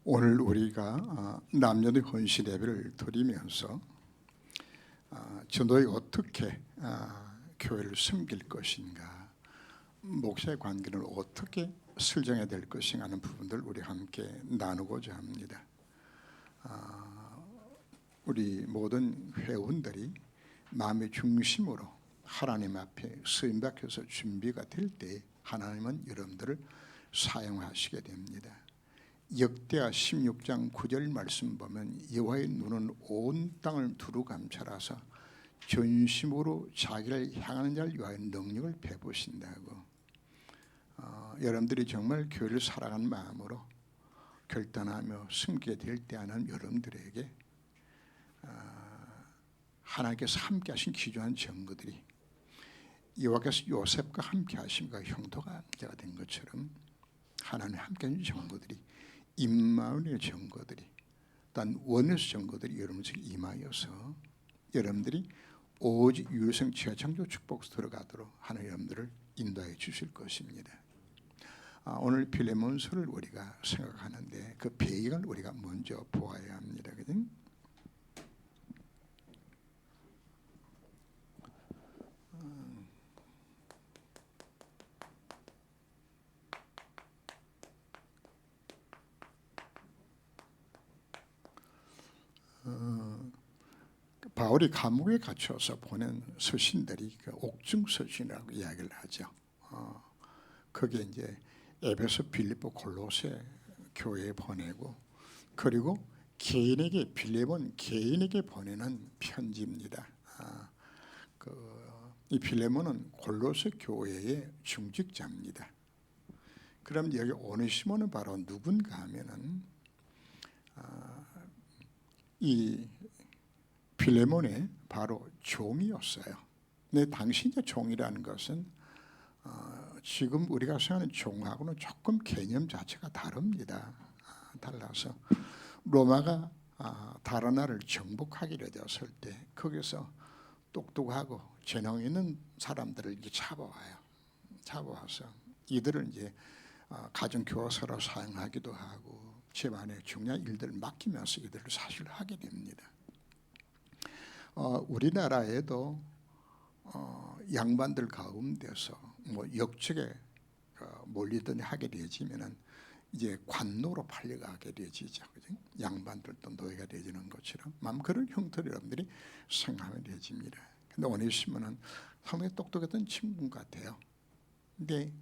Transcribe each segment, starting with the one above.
오늘 우리가 남녀의 헌신 예배를 드리면서 전도에 어떻게 교회를 섬길 것인가, 목사의 관계를 어떻게 설정해야 될 것인가 하는 부분들 우리 함께 나누고자 합니다. 우리 모든 회원들이 마음의 중심으로 하나님 앞에 서임박혀서 준비가 될 때 하나님은 여러분들을 사용하시게 됩니다. 역대하 16장 9절 말씀 보면 여호와의 눈은 온 땅을 두루 감찰하사 전심으로 자기를 향하는 자를 위하여 능력을 베푸신다고. 여러분들이 정말 교회를 사랑하는 마음으로 결단하며 숨게 될 때 하는 여러분들에게 하나님께서 함께 하신 귀중한 증거들이 여호와께서 요셉과 함께 하심과 형도가 문제가 된 것처럼 하나님 함께 하신 증거들이 임마누엘의 증거들이 단 원에서 증거들이 여러분에게 임하여서 여러분들이 오직 유일성 재창조 축복에 들어가도록 하나님 여러분들을 인도해 주실 것입니다. 오늘 빌레몬서를 우리가 생각하는데 그 배경을 우리가 먼저 보아야 합니다. 그죠? 바울이 감옥에 갇혀서 보낸 서신들이 그 옥중 서신이라고 이야기를 하죠. 그게 이제 에베소, 빌립보, 골로새 교회에 보내고 그리고 개인에게 빌레몬 개인에게 보내는 편지입니다. 이 빌레몬은 골로새 교회의 중직자입니다. 그럼 여기 오네시모는 바로 누군가 하면은 이 빌레몬의 바로 종이었어요. 근데 당시 이제 종이라는 것은 지금 우리가 생각하는 종하고는 조금 개념 자체가 다릅니다. 달라서 로마가 다른 나라를 정복하기로 되었을 때 거기서 똑똑하고 재능 있는 사람들을 이제 잡아와서 이들을 이제 가정 교사로 사용하기도 하고 집안의 중요한 일들을 맡기면서 이들을 사실 하게 됩니다. 우리나라에도 양반들 가운데서 뭐 역측에 몰리더니 하게 되지면은 이제 관노로 팔려가게 되지죠. 그죠? 양반들도 노예가 되지는 것처럼 그런 형태로 여러분들이 생각하면 되집니다. 근데 오네시모는 상당히 똑똑했던 친구 같아요. 근데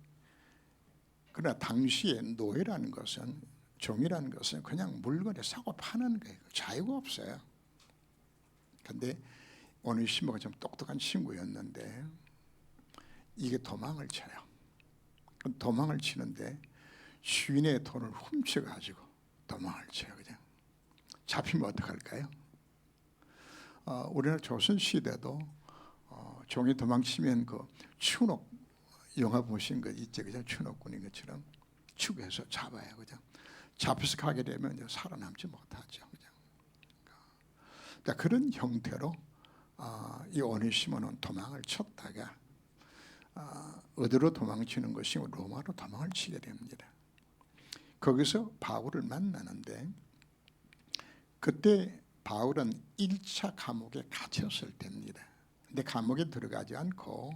그러나 당시에 노예라는 것은 종이라는 것은 그냥 물건에 사고 파는 거예요. 자유가 없어요. 근데 오네시모가 좀 똑똑한 친구였는데 이게 도망을 쳐요. 도망을 치는데 주인의 돈을 훔쳐가지고 도망을 쳐요. 그냥 잡히면 어떡할까요? 우리나라 조선시대도 종이 도망치면 그 추녹 영화 보신 거 있죠. 그냥 추녹군인 것처럼 추구해서 잡아요. 그냥 잡혀서 가게 되면 이제 살아남지 못하죠. 그냥 그런 형태로 이 오네시모는 도망을 쳤다가 어디로 도망치는 것이 로마로 도망을 치게 됩니다. 거기서 바울을 만나는데 그때 바울은 1차 감옥에 갇혔을 때입니다. 근데 감옥에 들어가지 않고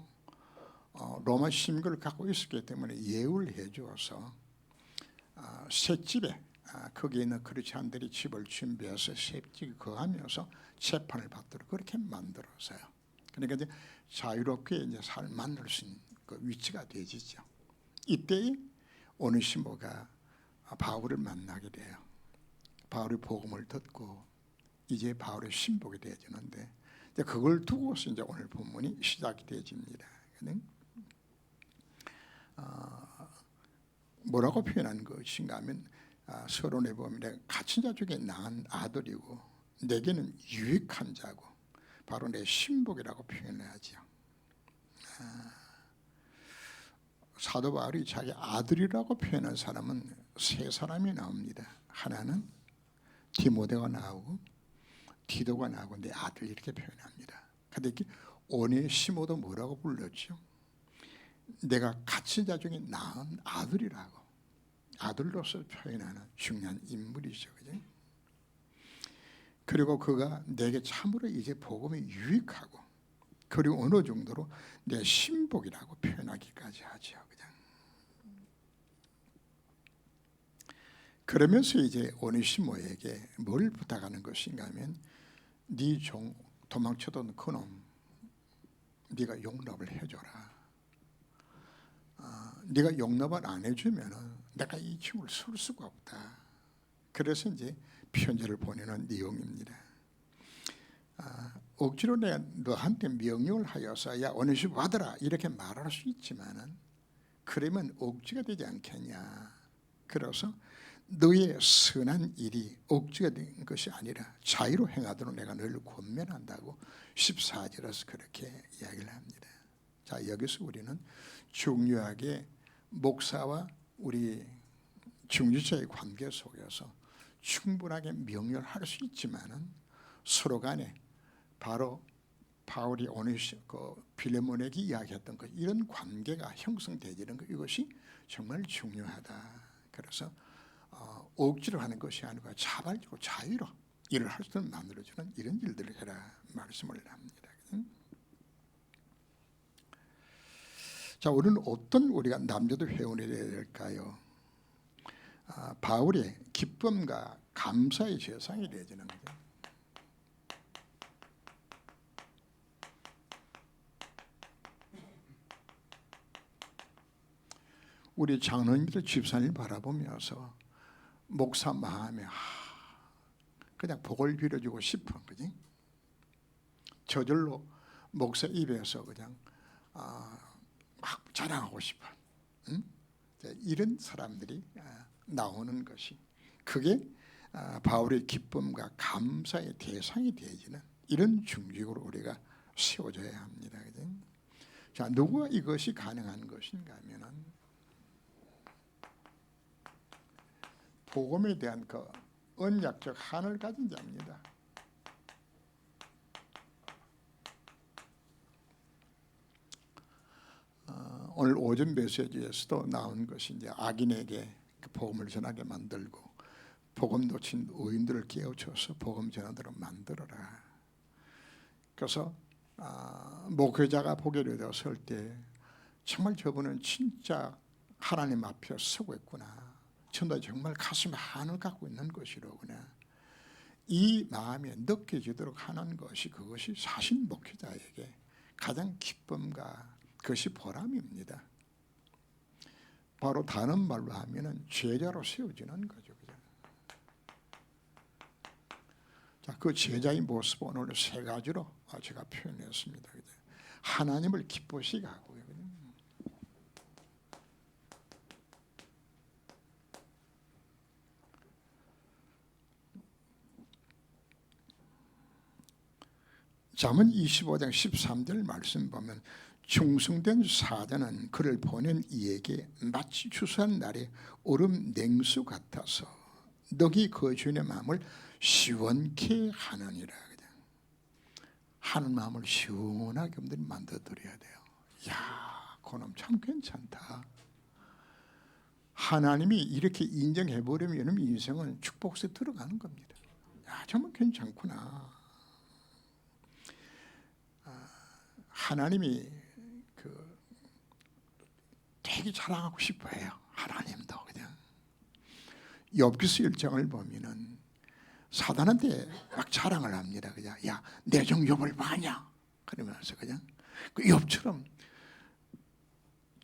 로마 시민권을 갖고 있었기 때문에 예우를 해주어서 셋집에 거기에 있는 크리스찬들이 집을 준비해서 셋집에 거하면서 재판을 받도록 그렇게 만들었어요. 그러니까 이제 자유롭게 이제 삶을 만날 수 있는 그 위치가 되지죠. 이때 오네시모가 바울을 만나게 돼요. 바울의 복음을 듣고 이제 바울의 신복이 되어지는데 그걸 두고서 이제 오늘 본문이 시작이 되어집니다. 뭐라고 표현한 것인가 하면 서론에 보면 갇힌 자 중에 낳은 아들이고 내게는 유익한 자고 바로 내 신복이라고 표현을 하죠. 사도 바울이 자기 아들이라고 표현한 사람은 세 사람이 나옵니다. 하나는 디모데가 나오고 디도가 나오고 내 아들 이렇게 표현합니다. 그런데 오네시모도 뭐라고 불렀죠? 내가 갇힌 자 중에 낳은 아들이라고. 아들로서 표현하는 중요한 인물이죠. 그죠? 그리고 그가 내게 참으로 이제 복음이 유익하고 그리고 어느 정도로 내 신복이라고 표현하기까지 하죠. 그냥. 그러면서 이제 오네시모에게 뭘 부탁하는 것인가 하면 네 종 도망쳐던 그놈 네가 용납을 해줘라. 네가 용납을 안 해주면 내가 이 친구를 쓸 수가 없다. 그래서 이제 편지를 보내는 내용입니다. 억지로 내가 너한테 명령을 하여서 야 오네시모 받아라 이렇게 말할 수 있지만은 그러면 억지가 되지 않겠냐. 그래서 너의 선한 일이 억지가 된 것이 아니라 자유로 행하도록 내가 너를 권면한다고 14절에서 그렇게 이야기를 합니다. 자, 여기서 우리는 중요하게 목사와 우리 중직자의 관계 속에서 충분하게 명령을 할 수 있지만은 서로 간에 바로 바울이 빌레몬에게 이야기했던 것 이런 관계가 형성되지는 것 이것이 정말 중요하다. 그래서 억지로 하는 것이 아니고 자발적으로 자유로 일을 할 수 있도록 만들어주는 이런 일들을 해라 말씀을 합니다. 자, 우리는 어떤 우리가 남자도 회원이 되어야 될까요? 바울의 기쁨과 감사의 제상이 되어지는 거죠. 우리 장로님들 집사님 바라보면서 목사 마음에 그냥 복을 빌어주고 싶어, 그지? 저절로 목사 입에서 그냥 막 자랑하고 싶어. 응? 이런 사람들이 나오는 것이 그게 바울의 기쁨과 감사의 대상이 되어지는 이런 중직으로 우리가 세워져야 합니다. 그지? 자, 누구가 이것이 가능한 것인가 하면은 복음에 대한 그 언약적 한을 가진 자입니다. 오늘 오전 메시지에서도 나온 것이 이제 악인에게 그 복음을 전하게 만들고 복음 놓친 의인들을 깨우쳐서 복음 전하도록 만들어라. 그래서 목회자가 보게 되었을 때 정말 저분은 진짜 하나님 앞에 서고 있구나. 전도 정말 가슴에 한을 갖고 있는 것이로구나. 이 마음이 느껴지도록 하는 것이 그것이 사실 목회자에게 가장 기쁨과 그것이 보람입니다. 바로 다른 말로 하면은 제자로 세워지는 거죠. 자, 그 제자의 모습 오늘 세 가지로 제가 표현했습니다. 하나님을 기쁘시게 하고요. 잠언 25장 13절 말씀 보면 충성된 사자는 그를 보낸 이에게 마치 추수한 날에 얼음 냉수 같아서 덕이 그 주인의 마음을 시원케 하느니라. 하는 마음을 시원하게 만들어 드려야 돼요. 야, 그놈 참 괜찮다. 하나님이 이렇게 인정해 버리면 인생은 축복에 들어가는 겁니다. 야, 정말 괜찮구나. 하나님이 되게 자랑하고 싶어해요. 하나님도 그냥 욥기서 1장을 보면은 사단한테 막 자랑을 합니다. 그냥 야, 내 종 욥을 봐냐? 그러면서 그냥 그 욥처럼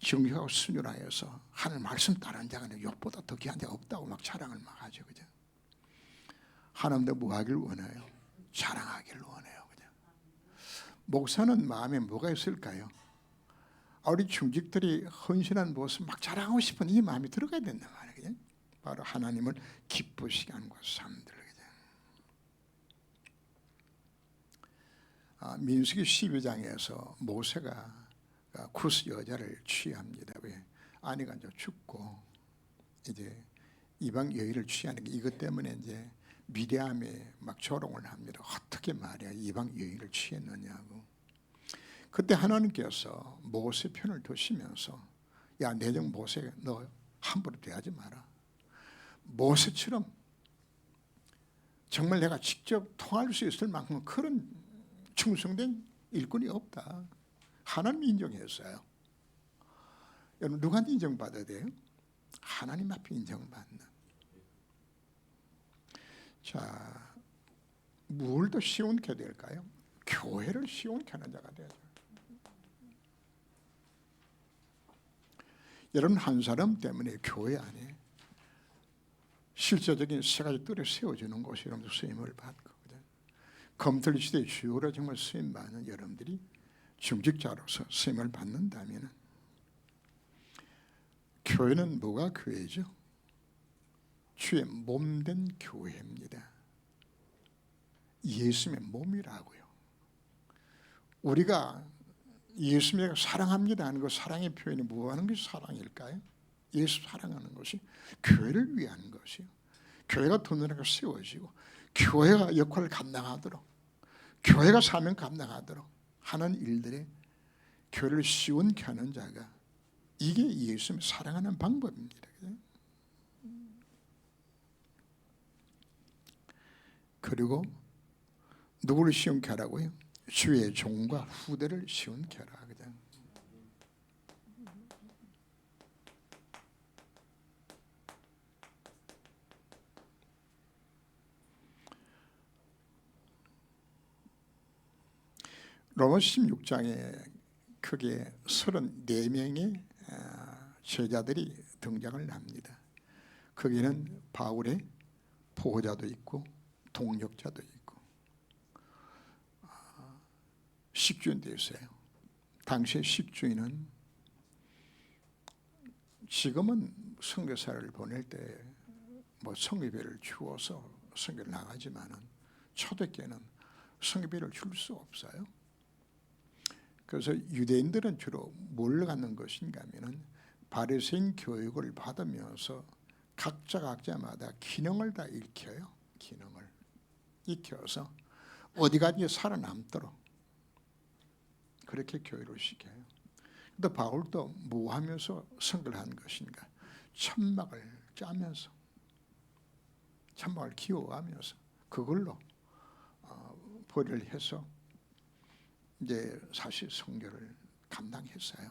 정직하고 순전하여서 하늘 말씀 따르는 자가 욥보다 더 귀한 자가 없다고 막 자랑을 막 하죠. 그죠? 하나님도 뭐 하길 원해요? 자랑하길 원해요. 그냥 목사는 마음에 뭐가 있을까요? 우리 중직들이 헌신한 모습 막 자랑하고 싶은 이 마음이 들어가야 된단 말이에요. 그냥 바로 하나님을 기쁘시게 하는 삶들. 민수기 12장에서 모세가 쿠스 여자를 취합니다. 왜? 아내가 이제 죽고 이제 이방 여인을 취하는 게 이것 때문에 이제 미디암에 막 조롱을 합니다. 어떻게 말이야 이방 여인을 취했느냐고. 그때 하나님께서 모세 편을 드시면서 야, 내 종 모세 너 함부로 대하지 마라. 모세처럼 정말 내가 직접 통할 수 있을 만큼 그런 충성된 일꾼이 없다. 하나님이 인정했어요. 여러분 누구한테 인정받아야 돼요? 하나님 앞에 인정받는. 자, 뭘 더 시원케 될까요? 교회를 시원케 하는 자가 돼야죠. 여러분 한 사람 때문에 교회 안에 실제적인 세 가지 뜰에 세워지는 것이 여러분들 쓰임을 받고 검토 시대의 주요로 정말 쓰임 받는 여러분들이 중직자로서 쓰임을 받는다면 교회는 뭐가 교회죠? 주의 몸된 교회입니다. 예수님의 몸이라고요. 우리가 예수님을 사랑합니다 하는 그 사랑의 표현이 뭐 하는 것이 사랑일까요? 예수 사랑하는 것이 교회를 위한 것이요. 교회가 돈으로 세워지고 교회가 역할을 감당하도록 교회가 사명 감당하도록 하는 일들에 교회를 시원케 하는 자가 이게 예수님을 사랑하는 방법입니다. 그리고 누구를 시원케 하라고요? 주의 종과 후대를 시원케 하라. 그냥. 로마서 16장에 크게 34명의 제자들이 등장을 합니다. 거기는 바울의 보호자도 있고 동력자도 있고 식주인도 있어요. 당시의 식주인은 지금은 선교사를 보낼 때 뭐 성교비를 주어서 선교를 나가지만은 초대교회는 성교비를 줄 수 없어요. 그래서 유대인들은 주로 뭘 갖는 것인가 하면은 바리새인 교육을 받으면서 각자마다 기능을 다 익혀요. 기능을 익혀서 어디까지 살아남도록 그렇게 교육을 시켜요. 근데 바울도 뭐 하면서 선교를 한 것인가? 천막을 짜면서 천막을 키워가면서 그걸로 벌이를 해서 이제 사실 선교를 감당했어요.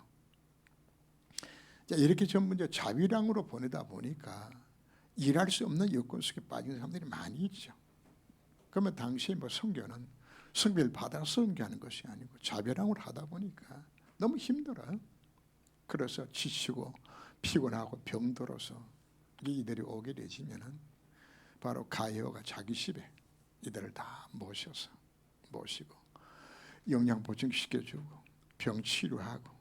이렇게 전부 이제 자비량으로 보내다 보니까 일할 수 없는 여건 속에 빠진 사람들이 많이 있죠. 그러면 당시에 뭐 선교는 선교를 받아 선교하는 것이 아니고 자비량으로 하다 보니까 너무 힘들어요. 그래서 지치고 피곤하고 병들어서 이들이 오게 되시면은 바로 가이오가 자기 집에 이들을 다 모시고 영양 보충시켜주고 병 치료하고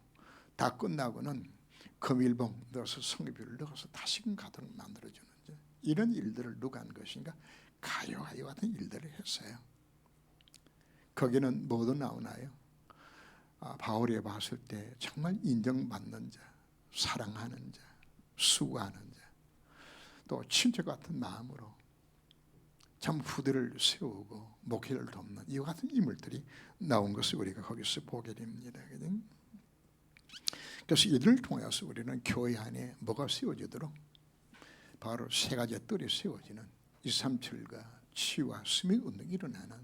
다 끝나고는 금일봉 넣어서 성교비를 넣어서 다시금 가도록 만들어주는 이런 일들을 누가 한 것인가? 가요가 이 같은 일들을 했어요. 거기는 뭐도 나오나요? 바울이 봤을 때 정말 인정받는 자, 사랑하는 자, 수고하는 자, 또 친척 같은 마음으로 참 후대를 세우고 목회를 돕는 이와 같은 인물들이 나온 것을 우리가 거기서 보게 됩니다. 그래서 이들을 통해서 우리는 교회 안에 뭐가 세워지도록 바로 세 가지 뜰이 세워지는 237과 치유와 수명 운동이 일어나는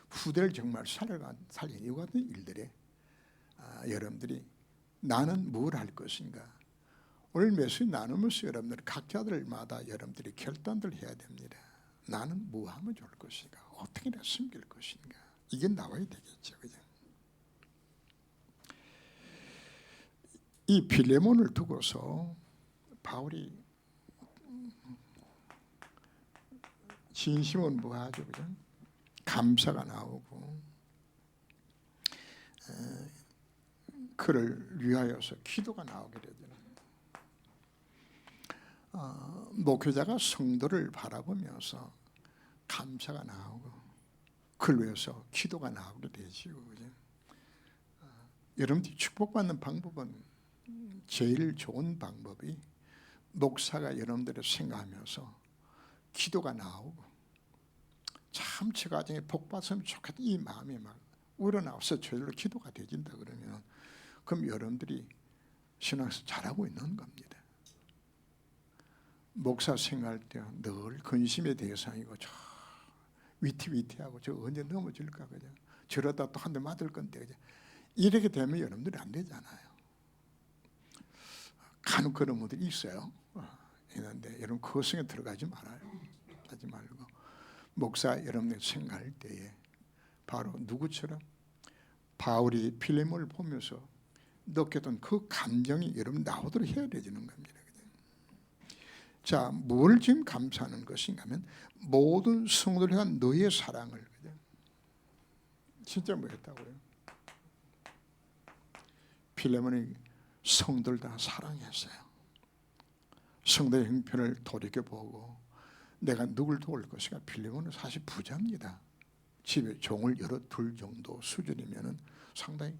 후대를 정말 살리는 이와 같은 일들에 여러분들이 나는 뭘 할 것인가? 오늘 메시지 나누면서 여러분들 각자들마다 여러분들이 결단을 해야 됩니다. 나는 뭐 하면 좋을 것인가? 어떻게 내가 숨길 것인가? 이게 나와야 되겠죠. 그죠? 이 빌레몬을 두고서 바울이 진심은 뭐하죠? 그죠? 감사가 나오고 그를 위하여서 기도가 나오게 되잖아요. 목회자가 성도를 바라보면서 감사가 나오고 그를 위해서 기도가 나오게 되지요. 그죠? 여러분들이 축복받는 방법은 제일 좋은 방법이 목사가 여러분들을 생각하면서 기도가 나오고 참 제 가정에 복 받으면 좋겠다 이 마음이 막 우러나와서 저절로 기도가 되진다 그러면 그럼 여러분들이 신앙에서 잘하고 있는 겁니다. 목사 생활 때 늘 근심의 대상이고 저 위태위태하고 저 언제 넘어질까 그죠? 저러다 또 한 대 맞을 건데 그죠? 이렇게 되면 여러분들이 안 되잖아요. 간혹 그런 분들이 있어요. 있는데 여러분 그 성에 들어가지 말아요. 하지 말고 목사 여러분들 생각할 때에 바로 누구처럼 바울이 필레몬을 보면서 느꼈던 그 감정이 여러분 나오도록 해야 되는 겁니다. 자, 뭘 지금 감사하는 것인가 하면 모든 성도를 향한 너의 사랑을 진짜 뭐였다고요? 필레몬이 성도를 다 사랑했어요. 성도의 형편을 돌이켜보고 내가 누굴 도울 것인가. 필레몬은 사실 부자입니다. 집에 종을 여러 둘 정도 수준이면 상당히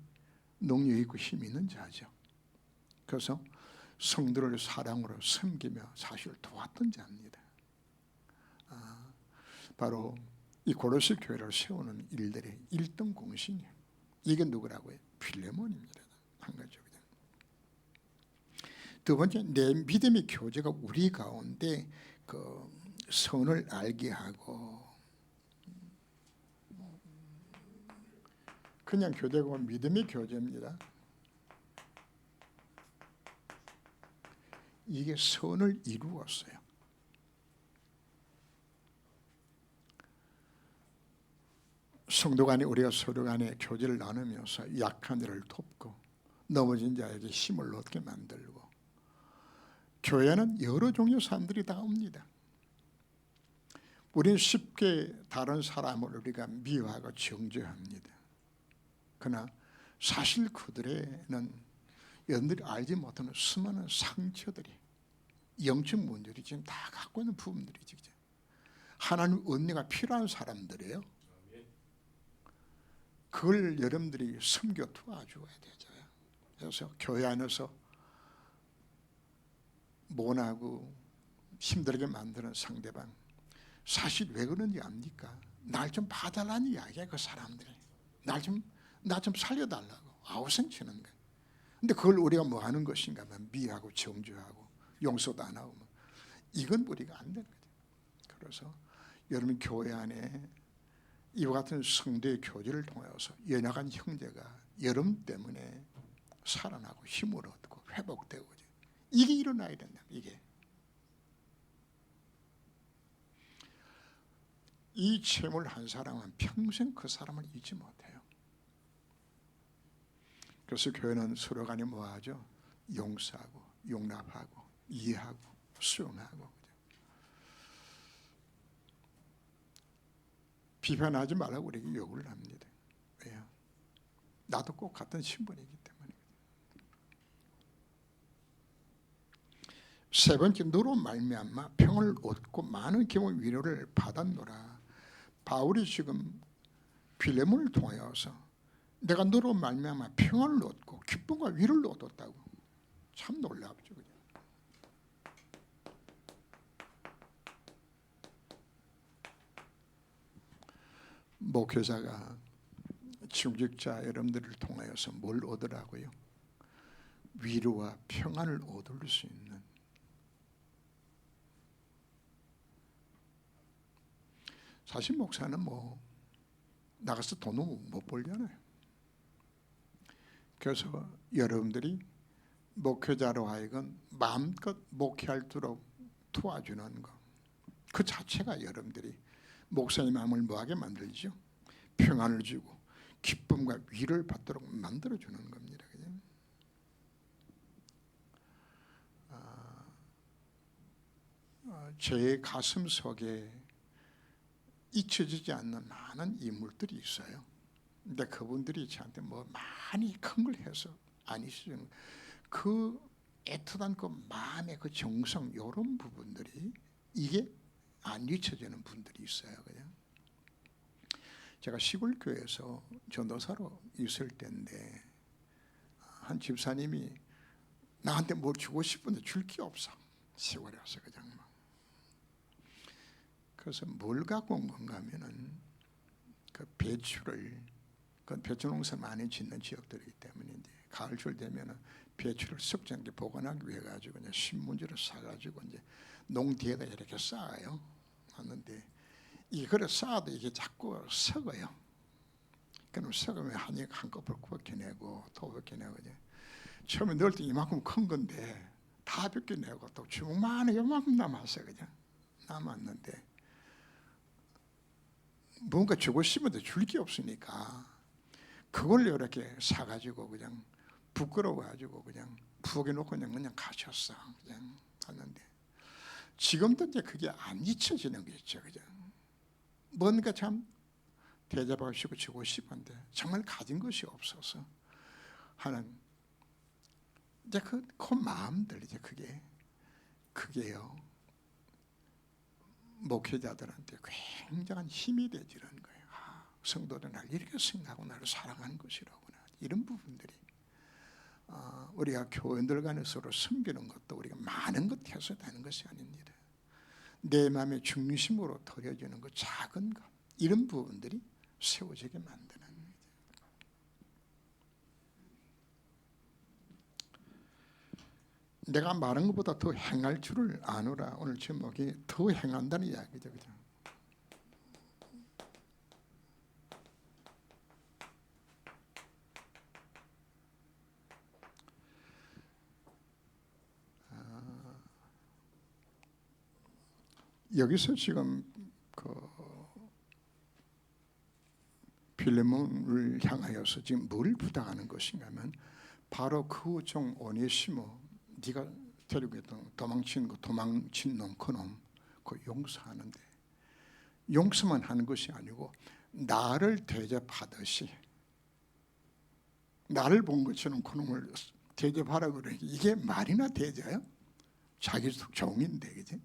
능력 있고 힘 있는 자죠. 그래서 성도를 사랑으로 섬기며 사실 도왔던 자입니다. 바로 이 고로새 교회를 세우는 일들의 1등 공신이에요. 이게 누구라고요? 필레몬입니다. 한 가지. 두 번째, 내 믿음의 교제가 우리 가운데 그 선을 알게 하고, 그냥 교제가 믿음의 교제입니다. 이게 선을 이루었어요. 성도 간에 우리가 서로 간에 교제를 나누면서 약한 자를 돕고 넘어진 자에게 힘을 얻게 만들고, 교회는 여러 종류 사람들이 다 옵니다. 우리는 쉽게 다른 사람을 우리가 미워하고 정죄합니다. 그러나 사실 그들에는 여러분들이 알지 못하는 수많은 상처들이, 영적 문제들이 지금 다 갖고 있는 부분들이지. 하나님 은혜가 필요한 사람들이에요. 그걸 여러분들이 섬겨 도와줘야 되죠. 그래서 교회 안에서 모나고 힘들게 만드는 상대방, 사실 왜 그런지 압니까? 날 좀 봐달라는 이야기야. 그 사람들이 나 좀 살려달라고 아우성치는 거야. 근데 그걸 우리가 뭐 하는 것인가 하면 미워하고 정죄하고 용서도 안 하고, 이건 우리가 안 되는 거죠. 그래서 여러분 교회 안에 이와 같은 성도의 교제를 통해서 연약한 형제가 여러분 때문에 살아나고 힘을 얻고 회복되고, 이게 일어나야 된다. 이게 이 체험을 한 사람은 평생 그 사람을 잊지 못해요. 그래서 교회는 서로 간에 뭐하죠? 용서하고 용납하고 이해하고 수용하고. 비판하지 말라고 우리에게 요구를 합니다. 왜요? 나도 꼭 같은 신분이기 때문에. 세 번째, 너로 말미암아 평을 얻고 많은 기쁨 위로를 받았노라. 바울이 지금 필레몬을 통하여서 내가 너로 말미암아 평안을 얻고 기쁨과 위로를 얻었다고. 참 놀랍죠. 목회자가 중직자 여러분들을 통하여서 뭘 얻으라고요? 위로와 평안을 얻을 수 있는. 사실 목사는 뭐 나가서 돈은 못 벌잖아요. 그래서 여러분들이 목회자로 하여금 마음껏 목회할수록 도와주는 것, 그 자체가 여러분들이 목사의 마음을 뭐하게 만들죠? 평안을 주고 기쁨과 위를 받도록 만들어주는 겁니다. 그죠? 제 가슴 속에 잊혀지지 않는 많은 인물들이 있어요. 근데 그분들이 저한테 뭐 많이 큰 걸 해서 안 잊혀지는, 그 애틋한 그 마음의 그 정성, 이런 부분들이 이게 안 잊혀지는 분들이 있어요. 그냥 제가 시골 교회에서 전도사로 있을 때인데 한 집사님이 나한테 뭘 주고 싶은데 줄 게 없어. 시골에 와서 그냥 막. 그래서 뭘 갖고 온 건가 하면은 그 배추를, 그 배추 농사 많이 짓는 지역들이기 때문에 이제 가을철 되면은 배추를 석장기 보관하기 위해 가지고 이제 신문지를 싸가지고 이제 농뒤에다 이렇게 쌓아요. 하는데 이거를 쌓아도 이게 자꾸 썩어요. 그럼 썩으면 한꺼풀 벗겨내고 또 벗겨내고 이제 처음에 넣을 때 이만큼 큰 건데 다 벗겨내고 또 주먹만 요만큼 남았어요. 그냥 남았는데 뭔가 주고 싶은데 줄 게 없으니까 그걸 이렇게 사가지고 그냥 부끄러워가지고 그냥 부엌에 놓고 그냥 가셨어. 그냥 갔는데 지금도 이제 그게 안 잊혀지는 게 있죠. 그냥 뭔가 참 대접하고 싶고 주고 싶은데 정말 가진 것이 없어서 하는 이제 그 마음들 이제 그게요 목회자들한테 굉장한 힘이 되지는 거예요. 성도들 날 이렇게 생각하고 나를 사랑하는 것이라구나. 이런 부분들이 우리가 교인들 간에 서로 섬기는 것도 우리가 많은 것 해서 되는 것이 아닙니다. 내 마음의 중심으로 들여지는 그 작은 것, 이런 부분들이 세워지게 만드는 거죠. 내가 말한 것보다 더 행할 줄을 아노라. 오늘 제목이 더 행한다는 이야기죠. 그죠? 여기서 지금 그 빌레몬을 향하여서 지금 뭘 부탁하는 것인가 하면 바로 그 종 오네시모, 네가 데리고 있던 도망친 놈 그놈 그 용서하는데, 용서만 하는 것이 아니고 나를 대접하듯이 나를 본 것처럼 그놈을 대접하라 그러니까 이게 말이나 되져요? 자기 종인데, 그지?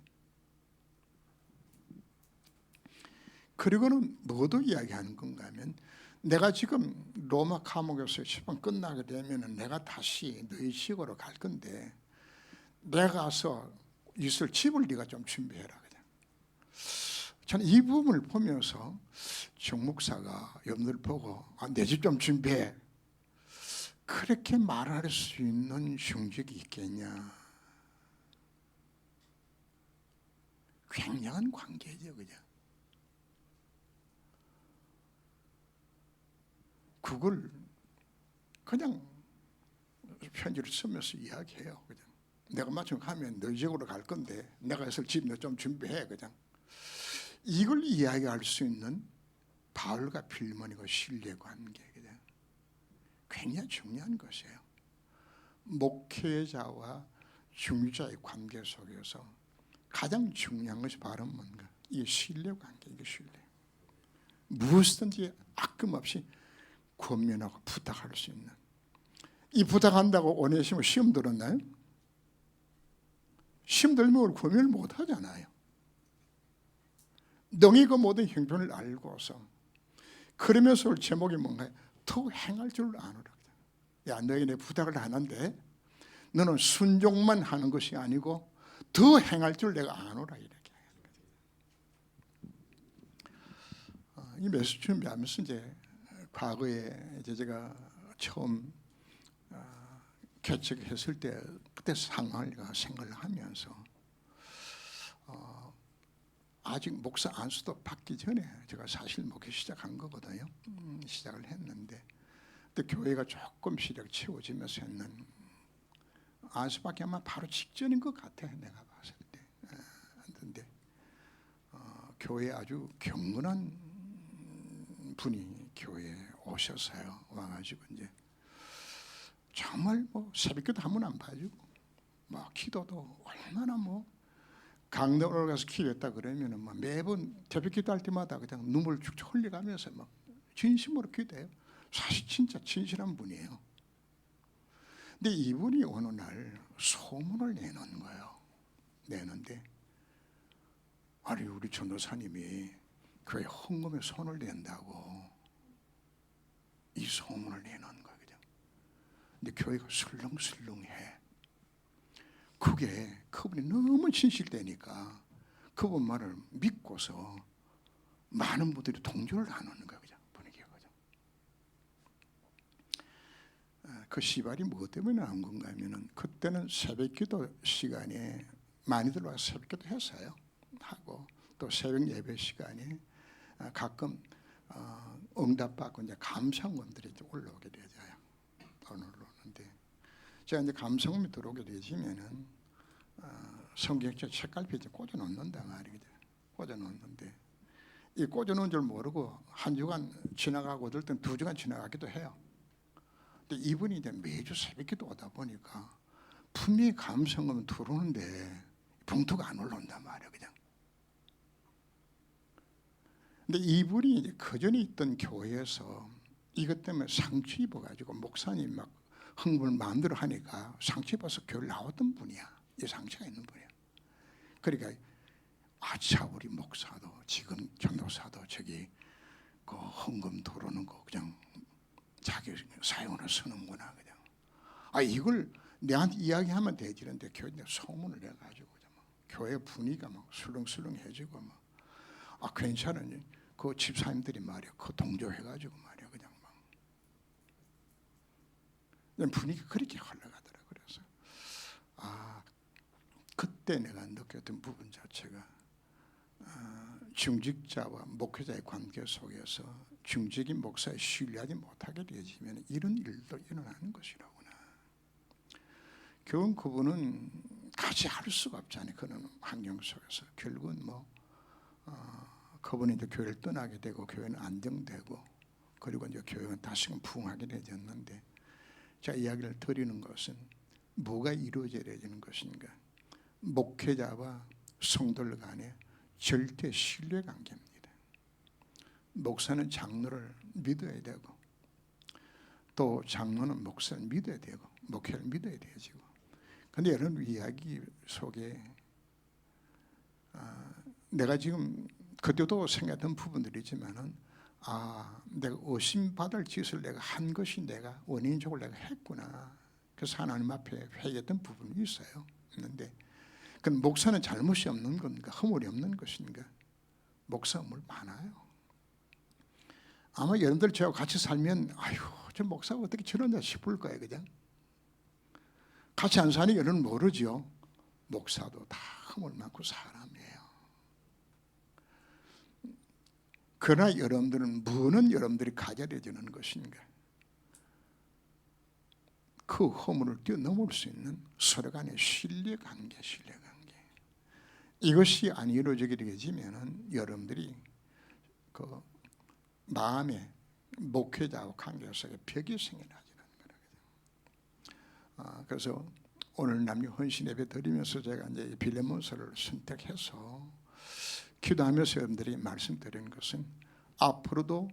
그리고는 뭐도 이야기하는 건가 하면 내가 지금 로마 감옥에서 시방 끝나게 되면 내가 다시 너희 지역으로 갈 건데 내가 가서 있을 집을 네가 좀 준비해라. 그냥. 저는 이 부분을 보면서 정 목사가 염두를 보고 내 집 좀 준비해, 그렇게 말할 수 있는 성적이 있겠냐. 굉장한 관계죠. 그죠? 그걸 그냥 편지를 쓰면서 이야기해요. 그냥 내가 마침 가면 너희 집으로 갈 건데 내가 있을 집 너 좀 준비해. 그냥 이걸 이야기할 수 있는 바울과 빌레몬의 신뢰관계, 그냥 굉장히 중요한 것이에요. 목회자와 중직자의 관계 속에서 가장 중요한 것이 바로 뭔가? 이 신뢰관계, 이게 신뢰. 무엇이든지 아낌없이 권면하고 부탁할 수 있는. 이 부탁한다고 오네시모 시험 들었나요? 시험 들면 권면을 못 하잖아요. 능히 그 모든 형편을 알고서 그러면서 제목이 뭔가요? 더 행할 줄 아노라. 야, 너희 내 부탁을 하는데 너는 순종만 하는 것이 아니고 더 행할 줄 내가 아노라. 이렇게 이 메시지 준비하면서 이제 과거에 이제 제가 처음 개척했을 때 그때 상황을 생각을 하면서 아직 목사 안수도 받기 전에 제가 사실 목회 시작한 거거든요. 시작을 했는데 그때 교회가 조금 시력 채워지면서 했는 안수받기 아마 바로 직전인 것 같아. 내가 봤을 때. 근데 교회에 아주 경건한 분이 교회에 오셨어요. 와가지고 이제 정말 뭐 새벽기도 한 번 안 봐주고 막 기도도 얼마나 뭐 강릉으로 가서 기도했다 그러면은 막 매번 새벽기도 할 때마다 그냥 눈물 축축 흘려가면서 막 진심으로 기도해요. 사실 진짜 진실한 분이에요. 근데 이분이 어느 날 소문을 내는 거예요. 내는데 아니 우리 전도사님이 교회 헌금에 손을 댄다고 이 소문을 내는 거예요. 근데 교회가 슬렁슬렁해. 그게 그분이 너무 진실되니까 그분 말을 믿고서 많은 분들이 동조를 나누는 거예요. 그냥 분위기가. 그 시발이 뭐 때문에 나온 건가 하면은 그때는 새벽기도 시간에 많이들 와서 새벽기도 했어요. 하고 또 새벽 예배 시간에 가끔 응답받고 이제 감상원들이 올라오게 되어요. 올라오는데 제가 이제 감상원이 들어오게 되시면은 성경책 책갈피에 꽂아 놓는다 말이거든. 꽂아 놓는데 이 꽂아 놓은 줄 모르고 한 주간 지나가고 어떨 땐 2주간 지나가기도 해요. 근데 이분이 이제 매주 새벽기도 오다 보니까 분명히 감성은 들어오는데 봉투가 안 올라온단 말이에요, 그냥. 근데 이분이 이제 그전에 있던 교회에서 이것 때문에 상처 입어가지고 목사님 막 흥분을 마음대로 하니까 상처 입어서 교회 나왔던 분이야. 이 상처가 있는 분이야. 그러니까 아차 우리 목사도 지금 전도사도 저기 그 헌금 들어오는 거 그냥 자기 사용을 쓰는구나 그냥. 이걸 내한테 이야기하면 되지는데 교회 소문을 내가지고 교회 분위기가 막 술렁술렁해지고 막 괜찮으니 그 집사님들이 말이야 그 동조해가지고 말이야 그냥 막 분위기 그렇게 흘러가더라. 그래서 그때 내가 느꼈던 부분 자체가 중직자와 목회자의 관계 속에서 중직인 목사에 신뢰하지 못하게 되어지면 이런 일도 일어나는 것이라구나. 결국 그분은 같이 할 수가 없잖아요. 그런 환경 속에서 결국은 그분이 이제 교회를 떠나게 되고 교회는 안정되고 그리고 이제 교회가 다시금 부흥하게 되었는데 제가 이야기를 드리는 것은 뭐가 이루어져야 되는 것인가? 목회자와 성도들 간에 절대 신뢰 관계입니다. 목사는 장로를 믿어야 되고 또 장로는 목사를 믿어야 되고 목회를 믿어야 되지고. 그런데 여러분 이야기 속에 내가 지금 그때도 생각했던 부분들이지만은 내가 의심받을 짓을 내가 한 것이 내가 원인적으로 내가 했구나. 그래서 하나님 앞에 회개했던 부분이 있어요. 있는데 그 목사는 잘못이 없는 겁니까? 허물이 없는 것인가? 목사 허물 많아요. 아마 여러분들 저하고 같이 살면 저 목사가 어떻게 저러냐 싶을 거예요. 그냥 같이 안 사니 여러분 모르죠. 목사도 다 허물 많고 사람이에요. 그러나 여러분들은 뭐는 여러분들이 가져야 되는 것인가? 그 허물을 뛰어넘을 수 있는 서로 간의 신뢰관계. 이것이 안 이루어지게 되지면은 여러분들이 그 마음에 목회자와 관계 속에 벽이 생겨나지는 거예요. 그래서 오늘 남녀 헌신 예배 드리면서 제가 이제 빌레몬서를 선택해서 기도하면서 여러분들이 말씀드리는 것은 앞으로도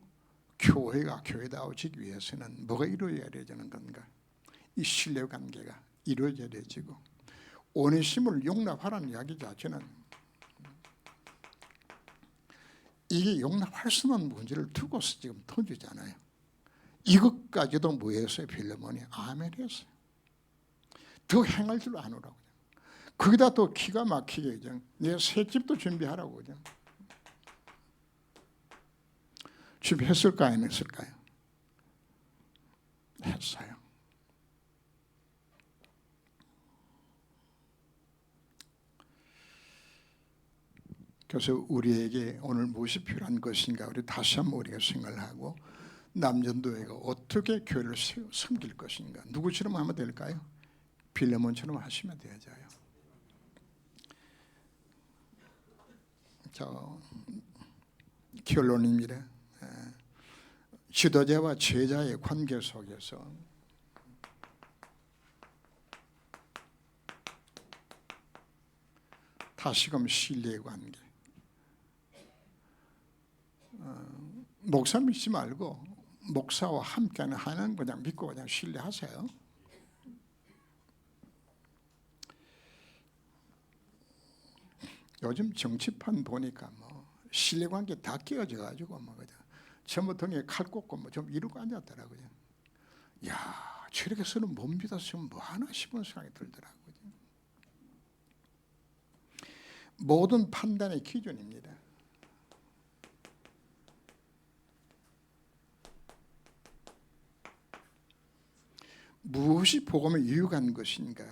교회가 교회다워지기 위해서는 뭐가 이루어져야 되는 건가? 이 신뢰관계가 이루어져야 되지고 오네시모를 용납하라는 이야기 자체는 이게 용납할 수 없는 문제를 두고서 지금 던지잖아요. 이것까지도 뭐였어요? 빌레몬이 아멘 했어요. 더 행할 줄 아노라고. 거기다 또 기가 막히게 그냥 내 새 집도 준비하라고 그냥. 준비했을까요? 안 했을까요? 했어요. 그래서 우리에게 오늘 무엇이 필요한 것인가 우리 다시 한번 우리가 생각을 하고 남전도회가 어떻게 교회를 섬길 것인가. 누구처럼 하면 될까요? 빌레몬처럼 하시면 되죠. 결론입니다. 지도자와 제자의 관계 속에서 다시금 신뢰의 관계. 목사 믿지 말고 목사와 함께하는 하나님 그냥 믿고 그냥 신뢰하세요. 요즘 정치판 보니까 신뢰관계 다 깨어져 가지고 그냥 전부 등에 칼 꽂고 좀 이러고 앉았더라고요. 야, 저렇게 서는 못 믿어서 뭐 하나 싶은 생각이 들더라고요. 모든 판단의 기준입니다. 무엇이 복음에 유익한 것인가?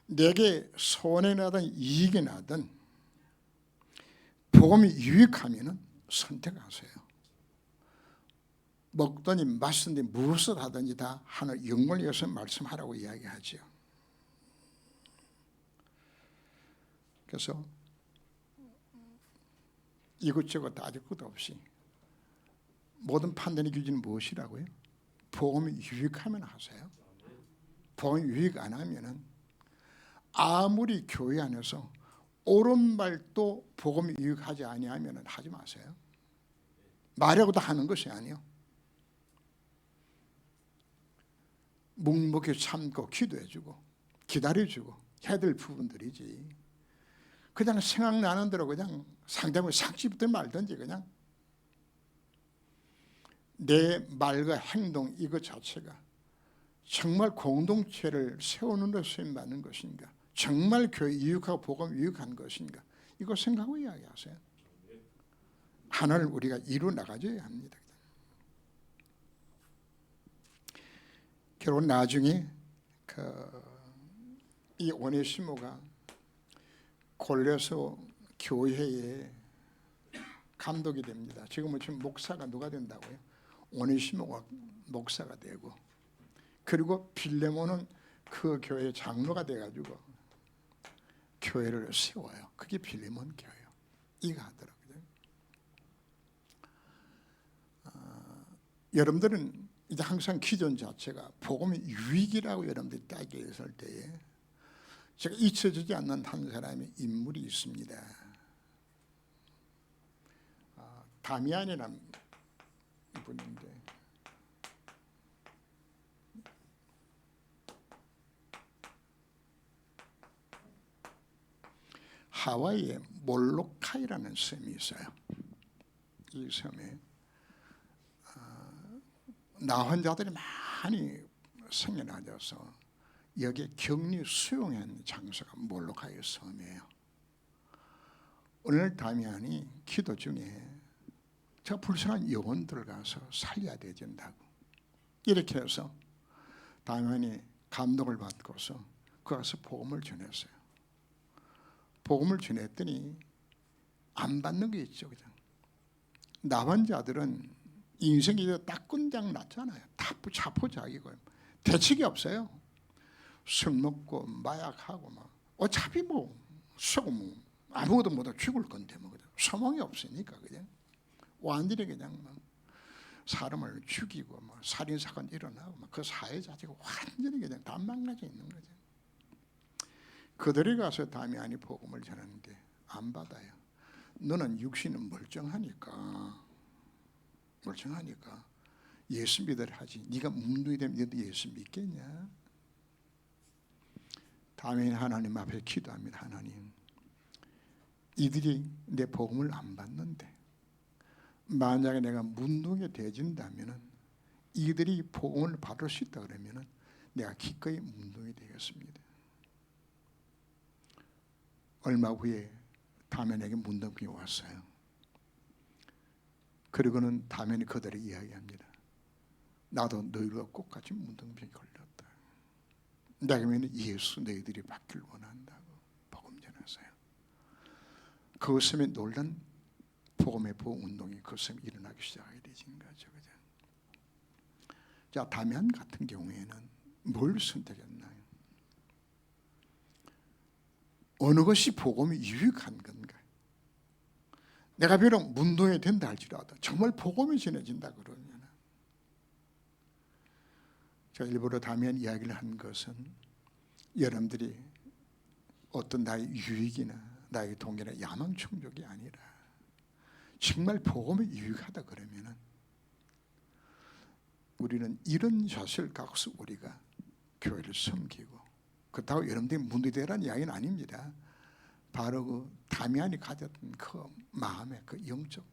내게 손해 나든 이익이 나든 복음이 유익하면 선택하세요. 먹더니 마시더니 무엇을 하든지 다 하늘 영을 위해서 말씀하라고 이야기하죠. 그래서 이것저것 따질 것도 없이 모든 판단의 기준은 무엇이라고요? 복음이 유익하면 하세요. 복음이 유익 안 하면은 아무리 교회 안에서 옳은 말도 복음이 유익하지 아니하면 하지 마세요. 말하고도 하는 것이 아니요. 묵묵히 참고 기도해주고 기다려주고 해야 될 부분들이지. 그냥 생각나는 대로 그냥 상대방을 삭지부터 말든지 그냥 내 말과 행동 이것 자체가 정말 공동체를 세우는 데 쓰임받는 것인가, 정말 교회 유익하고 복음 유익한 것인가, 이거 생각하고 이야기하세요. 하나를 우리가 이루 나가줘야 합니다. 결국 나중에 이 오네시모가 골로새 교회의 감독이 됩니다. 지금은 지금 목사가 누가 된다고요? 오네시모가 목사가 되고, 그리고 빌레몬은 그 교회의 장로가 돼가지고 교회를 세워요. 그게 빌레몬 교회예요. 이거 하더라고요. 여러분들은 이제 항상 기존 자체가 복음의 유익이라고 여러분들이 따지게 했을 때에 제가 잊혀지지 않는 한 사람의 인물이 있습니다. 다미안이라는 분인데, 하와이에 몰로카이라는 섬이 있어요. 이 섬에 나환자들이 많이 생겨나져서 여기에 격리 수용한 장소가 몰로카이 섬이에요. 오늘 다미안이 기도 중에 저 불쌍한 영혼들을 가서 살려야 되진다고 이렇게 해서 다미안이 감동을 받고서 그 가서 복음을 전했어요. 복음을 전했더니 안 받는 게 있죠. 그냥 나환자들은 인생이 딱 끝장 났잖아요. 다 자포자기고 대책이 없어요. 술 먹고 마약하고 막 어차피 뭐 아무것도 못하고 죽을 건데 뭐 소망이 없으니까 그냥 완전히 그냥 막 사람을 죽이고 막 살인 사건 일어나고 막 그 사회 자체가 완전히 그냥 다 망가져 있는 거죠. 그들이 가서 다미안이 복음을 전하는데 안 받아요. 너는 육신은 멀쩡하니까 예수 믿으라 하지. 네가 문둥이 되면 너도 예수 믿겠냐? 다음에 하나님 앞에 기도합니다. 하나님, 이들이 내 복음을 안 받는데 만약에 내가 문둥이 되어진다면 이들이 복음을 받을 수 있다 그러면 내가 기꺼이 문둥이 되겠습니다. 얼마 후에 다면에게 문둥이 왔어요. 그리고는 다면이 그들에게 이야기합니다. 나도 너희들과 똑같이 문둥병이 걸렸다. 내가 예수 너희들이 받길 원한다고 복음 전했어요. 그 섬에 놀란 복음의 보운동이 그 섬에 일어나기 시작하게 되진 거죠. 자, 다면 같은 경우에는 뭘 선택했나요? 어느 것이 복음이 유익한 건가? 내가 비록 문둥이 된다 할지라도 정말 복음이 전해진다 그러면, 제가 일부러 다면 이야기를 한 것은 여러분들이 어떤 나의 유익이나 나의 동기나 야망 충족이 아니라 정말 복음이 유익하다 그러면은 우리는 이런 자세를 갖고서 우리가 교회를 섬기고, 그렇다고 여러분들이 문둥이 되라는 이야기는 아닙니다. 바로 그 다미안이 가졌던 그 마음의 그 영적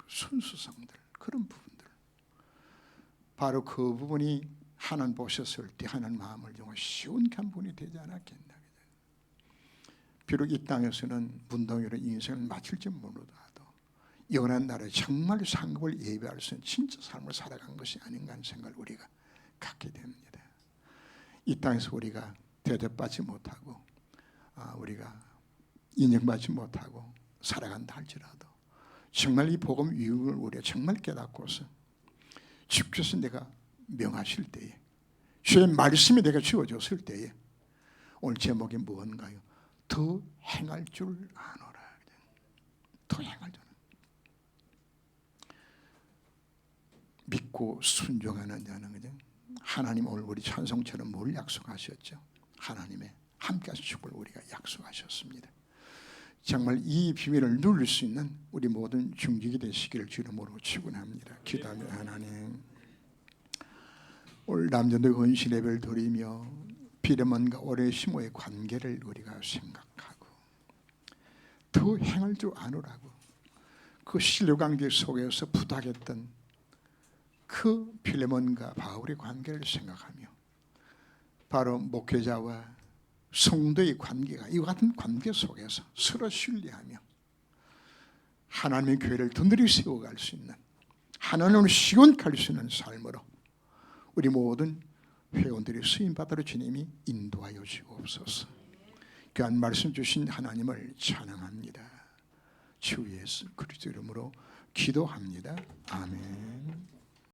순수성들, 그런 부분들, 바로 그 부분이 하나님 보셨을 때 하나님 마음을 정말 시원한 분이 되지 않았겠나. 비록 이 땅에서는 문둥이로 인생을 마칠지 모르더라도 영원한 나라에 정말 상급을 예비할 수 있는 진짜 삶을 살아간 것이 아닌가 하는 생각을 우리가 갖게 됩니다. 이 땅에서 우리가 대접받지 못하고 우리가 인정받지 못하고 살아간다 할지라도 정말 이 복음 유익을 우리가 정말 깨닫고서 주께서 내가 명하실 때에 주의 말씀이 내가 주어졌을 때에 오늘 제목이 무언가요? 더 행할 줄 아노라. 더 행할 줄. 믿고 순종하는 자는 그죠? 하나님 오늘 우리 찬송처럼 뭘 약속하셨죠? 하나님의 함께하신 축복을 우리가 약속하셨습니다. 정말 이 비밀을 누릴 수 있는 우리 모든 중직이 되시기를 주 이름으로 축원합니다. 기도하며 하나님, 오늘 남전도 헌신 예배를 드리며 비레몬과 오네시모의 관계를 우리가 생각하고 더 행할 줄 아노라고 그 신뢰관계 속에서 부탁했던 그 빌레몬과 바울의 관계를 생각하며 바로 목회자와 성도의 관계가 이와 같은 관계 속에서 서로 신뢰하며 하나님의 교회를 든든히 세워갈 수 있는 하나님을 시원할 수 있는 삶으로 우리 모든 회원들이 쓰임받으러 주님이 인도하여 주옵소서. 귀한 말씀 주신 하나님을 찬양합니다. 주 예수 그리스도 이름으로 기도합니다. 아멘.